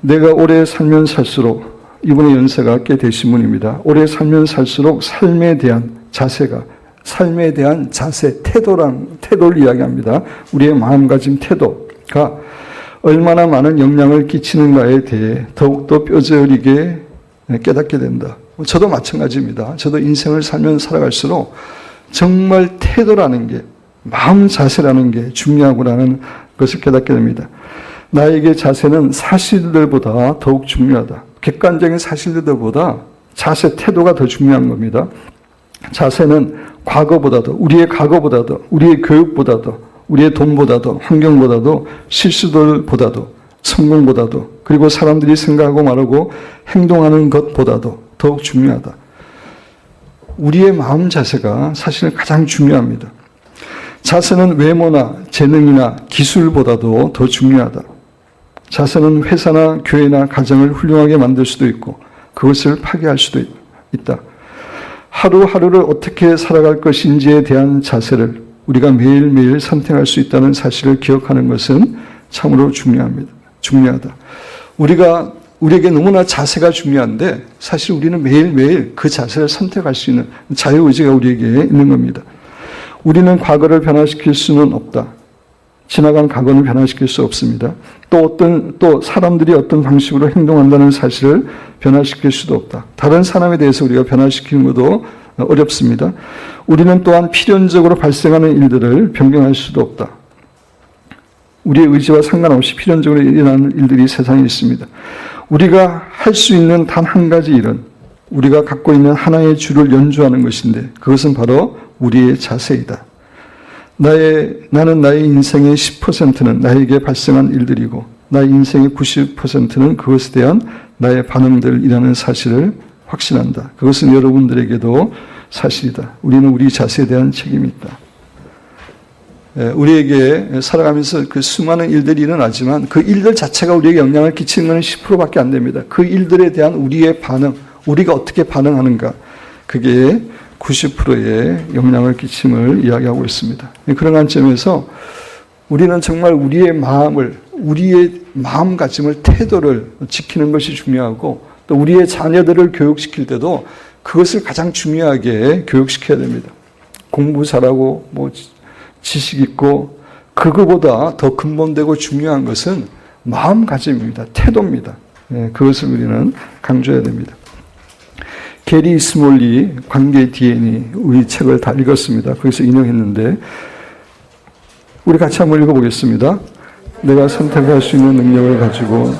내가 오래 살면 살수록, 이분의 연세가 꽤 되신 분입니다. 오래 살면 살수록 삶에 대한 자세가, 삶에 대한 자세, 태도를 이야기합니다. 우리의 마음가짐 태도가 얼마나 많은 영향을 끼치는가에 대해 더욱더 뼈저리게 깨닫게 된다. 저도 마찬가지입니다. 저도 인생을 살면 살아갈수록 정말 태도라는 게, 마음 자세라는 게 중요하구나는 것을 깨닫게 됩니다. 나에게 자세는 사실들보다 더욱 중요하다. 객관적인 사실들보다 자세, 태도가 더 중요한 겁니다. 자세는 과거보다도, 우리의 과거보다도, 우리의 교육보다도, 우리의 돈보다도, 환경보다도, 실수들보다도, 성공보다도, 그리고 사람들이 생각하고 말하고 행동하는 것보다도 더욱 중요하다. 우리의 마음 자세가 사실 가장 중요합니다. 자세는 외모나 재능이나 기술보다도 더 중요하다. 자세는 회사나 교회나 가정을 훌륭하게 만들 수도 있고 그것을 파괴할 수도 있다. 하루하루를 어떻게 살아갈 것인지에 대한 자세를 우리가 매일매일 선택할 수 있다는 사실을 기억하는 것은 참으로 중요하다. 우리에게 너무나 자세가 중요한데 사실 우리는 매일매일 그 자세를 선택할 수 있는 자유의지가 우리에게 있는 겁니다. 우리는 과거를 변화시킬 수는 없다. 지나간 과거는 변화시킬 수 없습니다. 또 사람들이 어떤 방식으로 행동한다는 사실을 변화시킬 수도 없다. 다른 사람에 대해서 우리가 변화시키는 것도 어렵습니다. 우리는 또한 필연적으로 발생하는 일들을 변경할 수도 없다. 우리의 의지와 상관없이 필연적으로 일어나는 일들이 세상에 있습니다. 우리가 할 수 있는 단 한 가지 일은 우리가 갖고 있는 하나의 줄을 연주하는 것인데 그것은 바로 우리의 자세이다. 나는 나의 인생의 10%는 나에게 발생한 일들이고 나의 인생의 90%는 그것에 대한 나의 반응들이라는 사실을 확신한다. 그것은 여러분들에게도 사실이다. 우리는 우리 자세에 대한 책임이 있다. 우리에게 살아가면서 그 수많은 일들이 일어나지만 그 일들 자체가 우리에게 영향을 끼치는 것은 10%밖에 안 됩니다. 그 일들에 대한 우리의 반응, 우리가 어떻게 반응하는가, 그게 90%의 영향을 끼침을 이야기하고 있습니다. 그런 관점에서 우리는 정말 우리의 마음가짐을, 태도를 지키는 것이 중요하고 또 우리의 자녀들을 교육시킬 때도 그것을 가장 중요하게 교육시켜야 됩니다. 공부 잘하고 지식 있고 그거보다 더 근본되고 중요한 것은 마음가짐입니다. 태도입니다. 그것을 우리는 강조해야 됩니다. 게리 스몰리 관계 DNA의 우리 책을 다 읽었습니다. 거기서 인용했는데 우리 같이 한번 읽어보겠습니다. 내가 선택할 수 있는 능력을 가지고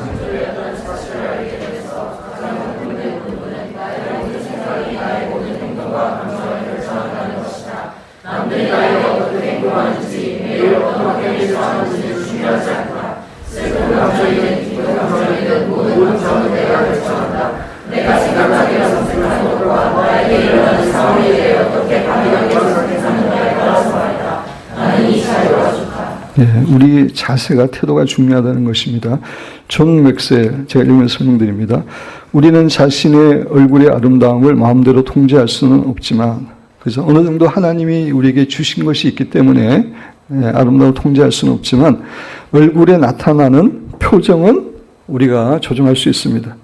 우리 자세가 태도가 중요하다는 것입니다. 존 맥스웰, 제가 읽으면서 설명드립니다. 우리는 자신의 얼굴의 아름다움을 마음대로 통제할 수는 없지만, 그래서 어느 정도 하나님이 우리에게 주신 것이 있기 때문에 아름다움을 통제할 수는 없지만, 얼굴에 나타나는 표정은 우리가 조정할 수 있습니다.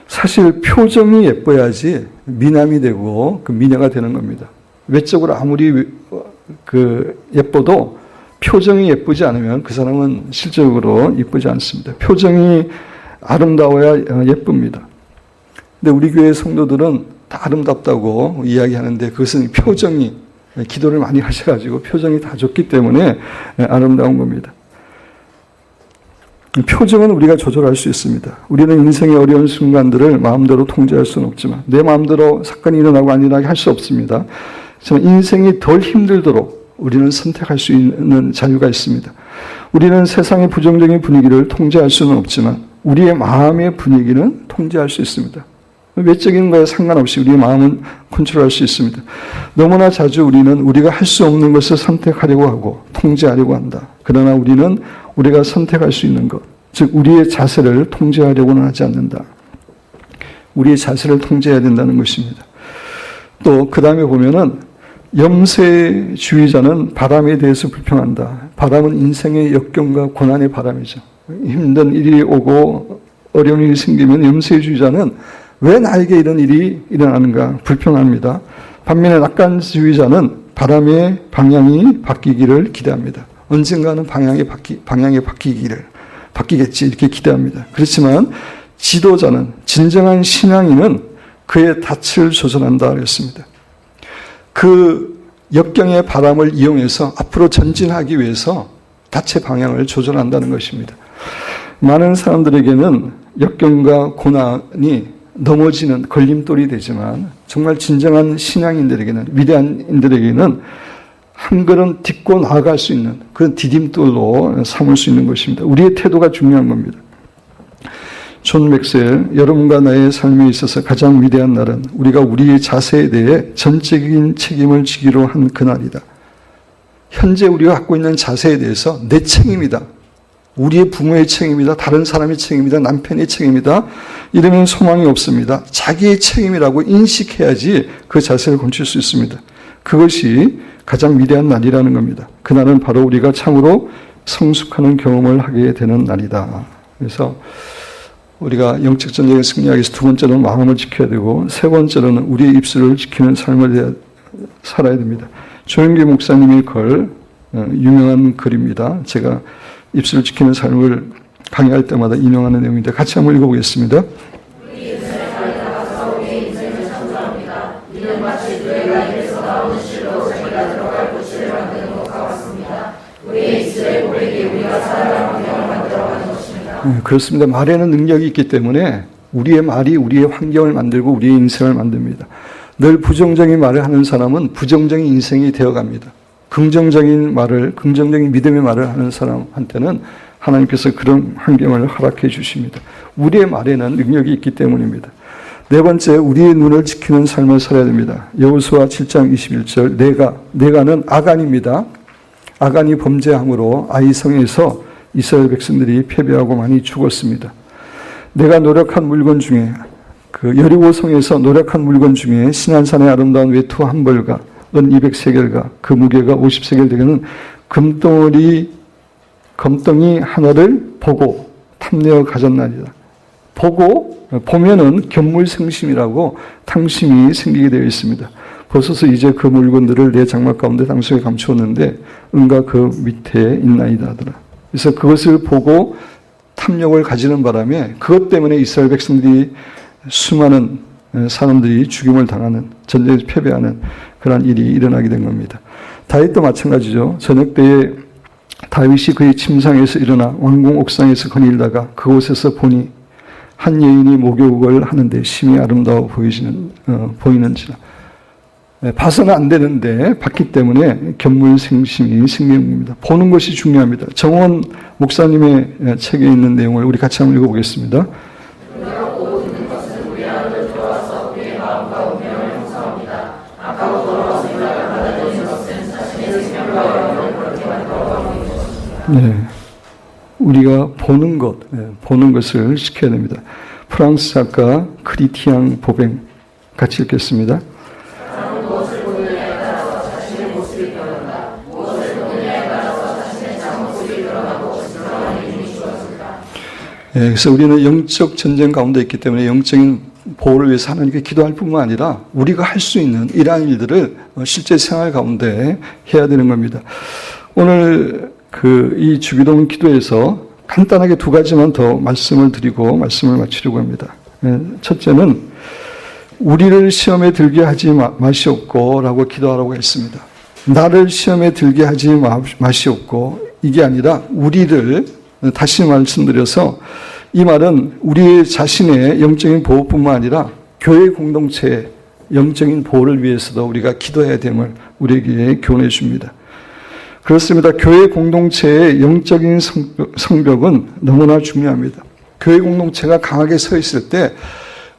사실 표정이 예뻐야지 미남이 되고 그 미녀가 되는 겁니다. 외적으로 아무리 예뻐도 표정이 예쁘지 않으면 그 사람은 실적으로 예쁘지 않습니다. 표정이 아름다워야 예쁩니다. 근데 우리 교회 성도들은 다 아름답다고 이야기하는데 그것은 표정이, 기도를 많이 하셔가지고 표정이 다 좋기 때문에 아름다운 겁니다. 표정은 우리가 조절할 수 있습니다. 우리는 인생의 어려운 순간들을 마음대로 통제할 수는 없지만, 내 마음대로 사건이 일어나고 안 일어나게 할 수 없습니다. 하지만 인생이 덜 힘들도록 우리는 선택할 수 있는 자유가 있습니다. 우리는 세상의 부정적인 분위기를 통제할 수는 없지만 우리의 마음의 분위기는 통제할 수 있습니다. 외적인 거에 상관없이 우리의 마음은 컨트롤할 수 있습니다. 너무나 자주 우리는 우리가 할 수 없는 것을 선택하려고 하고 통제하려고 한다. 그러나 우리는 우리가 선택할 수 있는 것, 즉 우리의 자세를 통제하려고는 하지 않는다. 우리의 자세를 통제해야 된다는 것입니다. 또 그 다음에 보면은 염세주의자는 바람에 대해서 불평한다. 바람은 인생의 역경과 고난의 바람이죠. 힘든 일이 오고 어려운 일이 생기면 염세주의자는 왜 나에게 이런 일이 일어나는가 불평합니다. 반면에 낙관주의자는 바람의 방향이 바뀌기를 기대합니다. 언젠가는 방향이 바뀌겠지 이렇게 기대합니다. 그렇지만 지도자는, 진정한 신앙인은 그의 닻을 조절한다 그랬습니다. 그 역경의 바람을 이용해서 앞으로 전진하기 위해서 닻의 방향을 조절한다는 것입니다. 많은 사람들에게는 역경과 고난이 넘어지는 걸림돌이 되지만 정말 진정한 신앙인들에게는, 위대한 인들에게는 한 걸음 딛고 나아갈 수 있는 그런 디딤돌로 삼을 수 있는 것입니다. 우리의 태도가 중요한 겁니다. 존 맥스웰, 여러분과 나의 삶에 있어서 가장 위대한 날은 우리가 우리의 자세에 대해 전적인 책임을 지기로 한 그날이다. 현재 우리가 갖고 있는 자세에 대해서 내 책임이다. 우리의 부모의 책임이다. 다른 사람의 책임이다. 남편의 책임이다. 이러면 소망이 없습니다. 자기의 책임이라고 인식해야지 그 자세를 고칠 수 있습니다. 그것이 가장 위대한 날이라는 겁니다. 그날은 바로 우리가 참으로 성숙하는 경험을 하게 되는 날이다. 그래서 우리가 영적 전쟁에 승리하기 위해서 두 번째로는 마음을 지켜야 되고, 세 번째로는 우리의 입술을 지키는 삶을 살아야 됩니다. 조영기 목사님이 유명한 글입니다. 제가 입술을 지키는 삶을 강의할 때마다 인용하는 내용인데 같이 한번 읽어보겠습니다. 그렇습니다. 말에는 능력이 있기 때문에 우리의 말이 우리의 환경을 만들고 우리의 인생을 만듭니다. 늘 부정적인 말을 하는 사람은 부정적인 인생이 되어갑니다. 긍정적인 말을, 긍정적인 믿음의 말을 하는 사람한테는 하나님께서 그런 환경을 허락해 주십니다. 우리의 말에는 능력이 있기 때문입니다. 네 번째, 우리의 눈을 지키는 삶을 살아야 됩니다. 여호수아 7장 21절, 내가는 아간입니다. 아간이 범죄함으로 아이성에서 이스라엘 백성들이 패배하고 많이 죽었습니다. 내가 노력한 물건 중에, 그 여리고성에서 노력한 물건 중에 시난산의 아름다운 외투 한 벌과 은 200세겔과 그 무게가 50세겔 되게는 검덩이 하나를 보고 탐내어 가졌나이다. 보면은 견물성심이라고 탕심이 생기게 되어 있습니다. 벌써서 이제 그 물건들을 내 장막 가운데 땅속에 감추었는데 은가 그 밑에 있나이다 하더라. 그래서 그것을 보고 탐욕을 가지는 바람에 그것 때문에 이스라엘 백성들이 수많은 사람들이 죽임을 당하는, 전쟁에서 패배하는 그런 일이 일어나게 된 겁니다. 다윗도 마찬가지죠. 저녁 때에 다윗이 그의 침상에서 일어나 왕궁 옥상에서 거닐다가 그곳에서 보니 한 여인이 목욕을 하는데 심히 아름다워 보이는지라. 봐서는 안 되는데 봤기 때문에 견물생심이 생명입니다. 보는 것이 중요합니다. 정원 목사님의 책에 있는 내용을 우리 같이 한번 읽어보겠습니다. 네, 우리가 보는 것을 시켜야 됩니다. 프랑스 작가 크리티앙 보뱅 같이 읽겠습니다. 그래서 우리는 영적 전쟁 가운데 있기 때문에 영적인 보호를 위해서 하나님께 기도할 뿐만 아니라 우리가 할 수 있는 이러한 일들을 실제 생활 가운데 해야 되는 겁니다. 오늘 이 주기도문 기도에서 간단하게 두 가지만 더 말씀을 드리고 말씀을 마치려고 합니다. 첫째는 우리를 시험에 들게 하지 마시옵고 라고 기도하라고 했습니다. 나를 시험에 들게 하지 마시옵고, 이게 아니라 우리를, 다시 말씀드려서 이 말은 우리 자신의 영적인 보호뿐만 아니라 교회 공동체의 영적인 보호를 위해서도 우리가 기도해야 됨을 우리에게 교훈해 줍니다. 그렇습니다. 교회 공동체의 영적인 성벽은 너무나 중요합니다. 교회 공동체가 강하게 서 있을 때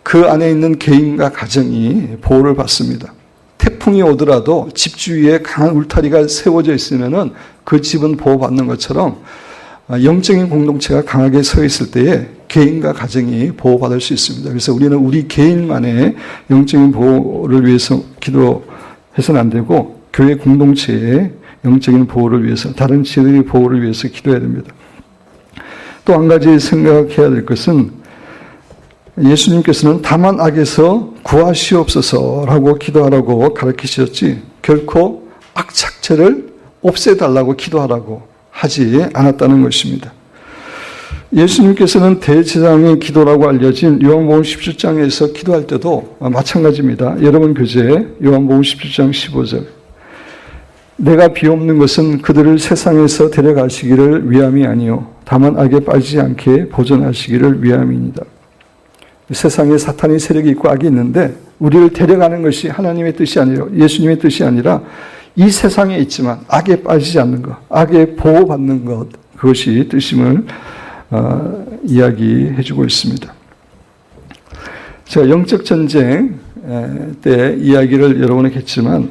그 안에 있는 개인과 가정이 보호를 받습니다. 태풍이 오더라도 집 주위에 강한 울타리가 세워져 있으면은 그 집은 보호받는 것처럼 영적인 공동체가 강하게 서 있을 때에 개인과 가정이 보호받을 수 있습니다. 그래서 우리는 우리 개인만의 영적인 보호를 위해서 기도해서는 안 되고 교회 공동체의 영적인 보호를 위해서, 다른 지들의 보호를 위해서 기도해야 됩니다. 또 한 가지 생각해야 될 것은 예수님께서는 다만 악에서 구하시옵소서라고 기도하라고 가르치셨지 결코 악착체를 없애달라고 기도하라고 하지 않았다는 것입니다. 예수님께서는 대제사장의 기도라고 알려진 요한복음 17장에서 기도할 때도 마찬가지입니다. 여러분 교재 요한복음 17장 15절. 내가 비옵는 것은 그들을 세상에서 데려가시기를 위함이 아니요 다만 악에 빠지지 않게 보존하시기를 위함이니이다. 세상에 사탄의 세력이 있고 악이 있는데 우리를 데려가는 것이 하나님의 뜻이 아니라 예수님의 뜻이 아니라 이 세상에 있지만 악에 빠지지 않는 것, 악에 보호받는 것, 그것이 뜻임을 이야기해주고 있습니다. 제가 영적 전쟁 때 이야기를 여러 번 했지만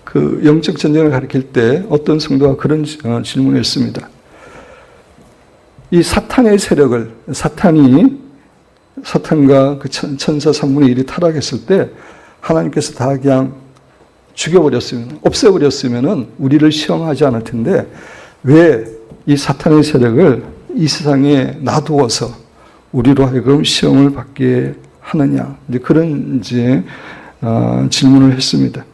그 영적 전쟁을 가리킬 때 어떤 성도가 그런 질문을 했습니다. 이 사탄의 세력을, 사탄과 그 천사 3분의 1이 타락했을 때 하나님께서 다 그냥 죽여버렸으면, 없애버렸으면 우리를 시험하지 않을 텐데 왜 이 사탄의 세력을 이 세상에 놔두어서 우리로 하여금 시험을 받게 하느냐, 그런 질문을 했습니다.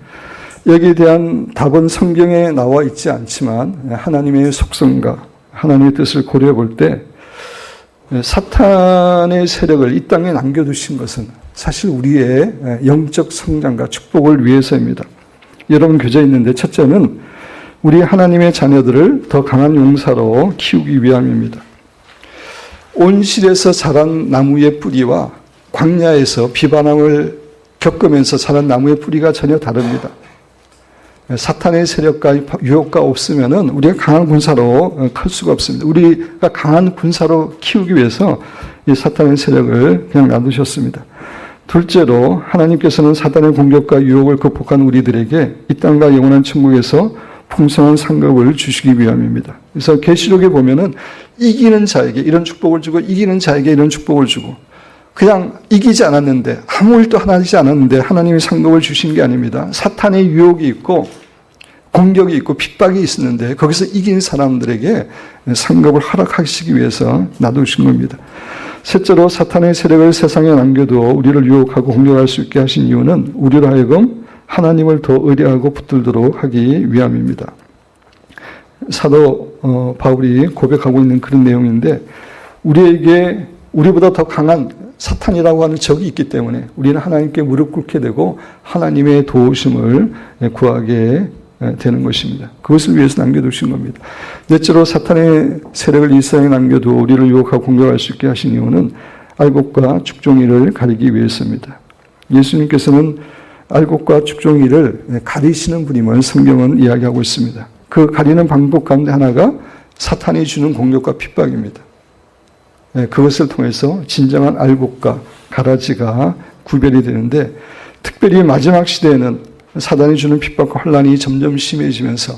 여기에 대한 답은 성경에 나와 있지 않지만 하나님의 속성과 하나님의 뜻을 고려해 볼 때 사탄의 세력을 이 땅에 남겨두신 것은 사실 우리의 영적 성장과 축복을 위해서입니다. 여러분 교재에 있는데 첫째는 우리 하나님의 자녀들을 더 강한 용사로 키우기 위함입니다. 온실에서 자란 나무의 뿌리와 광야에서 비바람을 겪으면서 자란 나무의 뿌리가 전혀 다릅니다. 사탄의 세력과 유혹과 없으면은 우리가 강한 군사로 클 수가 없습니다. 우리가 강한 군사로 키우기 위해서 이 사탄의 세력을 그냥 놔두셨습니다. 둘째로 하나님께서는 사탄의 공격과 유혹을 극복한 우리들에게 이 땅과 영원한 천국에서 풍성한 상급을 주시기 위함입니다. 그래서 계시록에 보면은 이기는 자에게 이런 축복을 주고 이기는 자에게 이런 축복을 주고 그냥 이기지 않았는데 아무 일도 하나 하지 않았는데 하나님이 상급을 주신 게 아닙니다. 사탄의 유혹이 있고 공격이 있고 핍박이 있었는데 거기서 이긴 사람들에게 상급을 허락하시기 위해서 놔두신 겁니다. 셋째로 사탄의 세력을 세상에 남겨두어 우리를 유혹하고 공격할 수 있게 하신 이유는 우리로 하여금 하나님을 더 의뢰하고 붙들도록 하기 위함입니다. 사도 바울이 고백하고 있는 그런 내용인데 우리에게 우리보다 더 강한 사탄이라고 하는 적이 있기 때문에 우리는 하나님께 무릎 꿇게 되고 하나님의 도우심을 구하게 되는 것입니다. 그것을 위해서 남겨두신 겁니다. 넷째로 사탄의 세력을 이 세상에 남겨두어 우리를 유혹하고 공격할 수 있게 하신 이유는 알곡과 죽종이를 가리기 위해서입니다. 예수님께서는 알곡과 죽종이를 가리시는 분임을 성경은 이야기하고 있습니다. 그 가리는 방법 가운데 하나가 사탄이 주는 공격과 핍박입니다. 그것을 통해서 진정한 알곡과 가라지가 구별이 되는데, 특별히 마지막 시대에는 사단이 주는 핍박과 혼란이 점점 심해지면서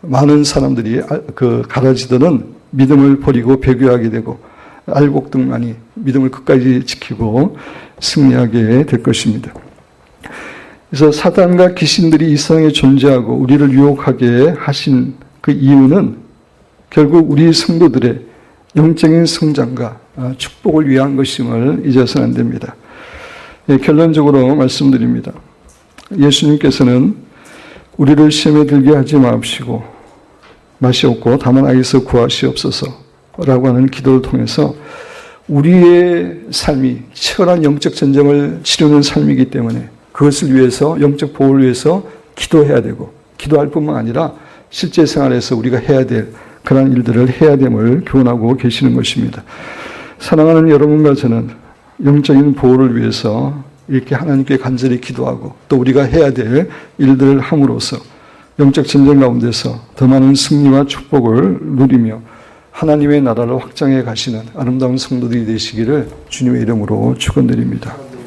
많은 사람들이 그 가라지들은 믿음을 버리고 배교하게 되고, 알곡들만이 믿음을 끝까지 지키고 승리하게 될 것입니다. 그래서 사단과 귀신들이 이 세상에 존재하고 우리를 유혹하게 하신 그 이유는 결국 우리 성도들의 영적인 성장과 축복을 위한 것임을 잊어서는 안 됩니다. 결론적으로 말씀드립니다. 예수님께서는 우리를 시험에 들게 하지 마시옵고 다만 악에서 구하시옵소서라고 하는 기도를 통해서 우리의 삶이 치열한 영적 전쟁을 치르는 삶이기 때문에 그것을 위해서, 영적 보호를 위해서 기도해야 되고, 기도할 뿐만 아니라 실제 생활에서 우리가 해야 될 그런 일들을 해야 됨을 교훈하고 계시는 것입니다. 사랑하는 여러분과 저는 영적인 보호를 위해서 이렇게 하나님께 간절히 기도하고 또 우리가 해야 될 일들을 함으로써 영적 전쟁 가운데서 더 많은 승리와 축복을 누리며 하나님의 나라를 확장해 가시는 아름다운 성도들이 되시기를 주님의 이름으로 축원드립니다.